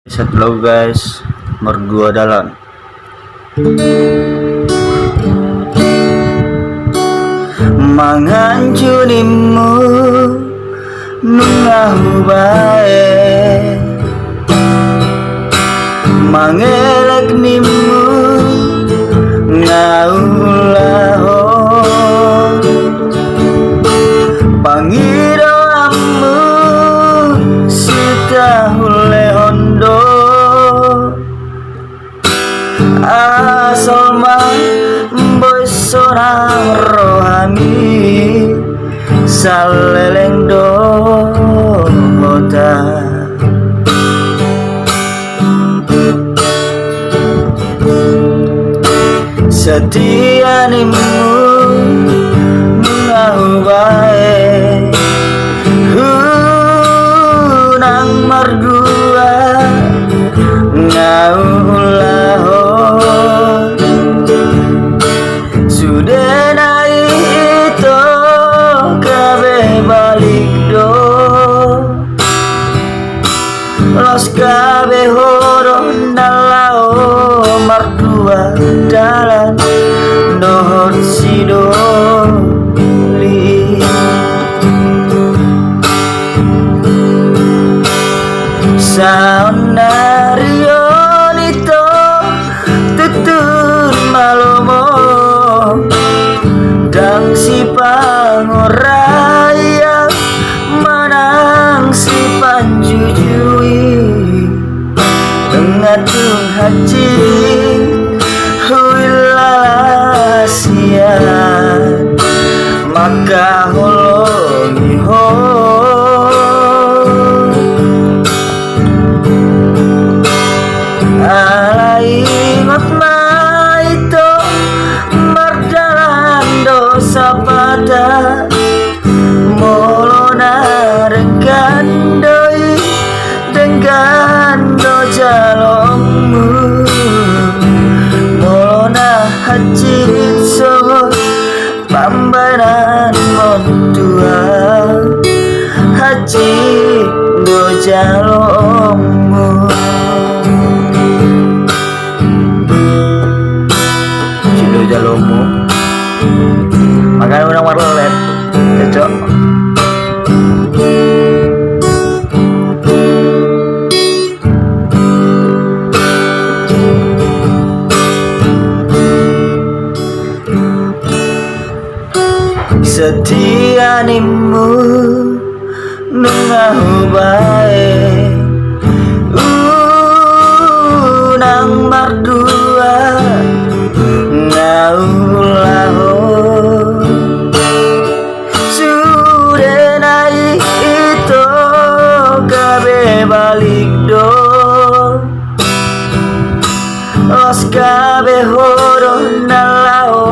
Hello guys, mergua dalan mangancunimu nungahu bae mangelek nimu ngaulaho pangira amu sitahule hondo asal boy sorang rohani saleleng do kota setia nimu mengahu bae nang mardua ngaulaho sudah naik to kabeh balik do los kabeh horon nalao mardua dalan dohor sidoli saunario nito tutun malomo dang si pangoraya manang si panjujui dengatung haji huilalasian maka holongi ho alaingot maito mardalan dosa pada molona regandoi dengan do jalongmu molona hajit so pambanan montua haji do jalongmu do jalongmu makanya udah warlet cocok setia nimu nungahu bae nang mardua ngaulaho sudah naik itu kabeh balik do los kabeh horon nalao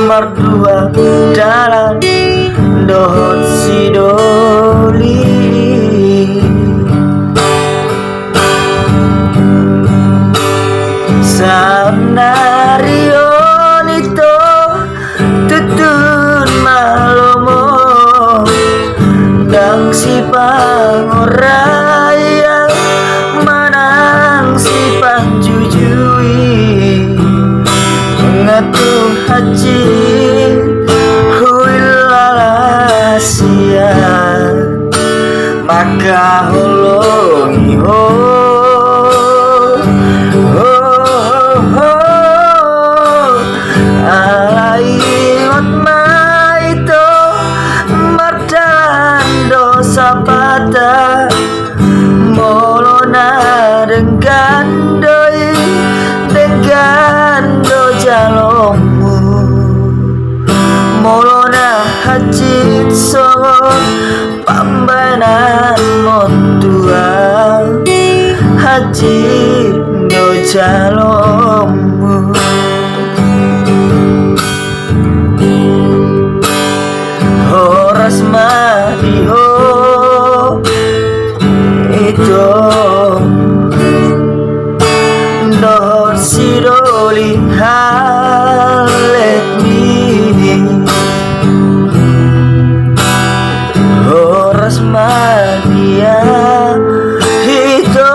mardua dalan dohot sidoli saunario nito tutun malomo dang si pangoraya manang si panjujui ngatung haji huilalasian maka holongi ho alaingot maito mardalan dosa pada molona dengan doi dengan do jalongmu molona hajit songon pambanan montua haji do jalongmu horas madiho itu dohor sidoli halet mi horas madia itu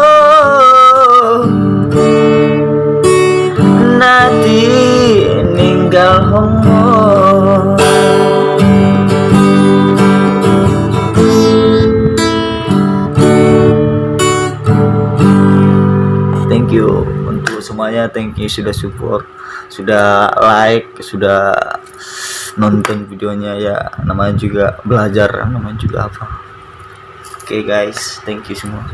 thank you untuk semuanya, thank you sudah support, sudah like, sudah nonton videonya ya, namanya juga belajar, namanya juga apa. Oke guys, thank you semua.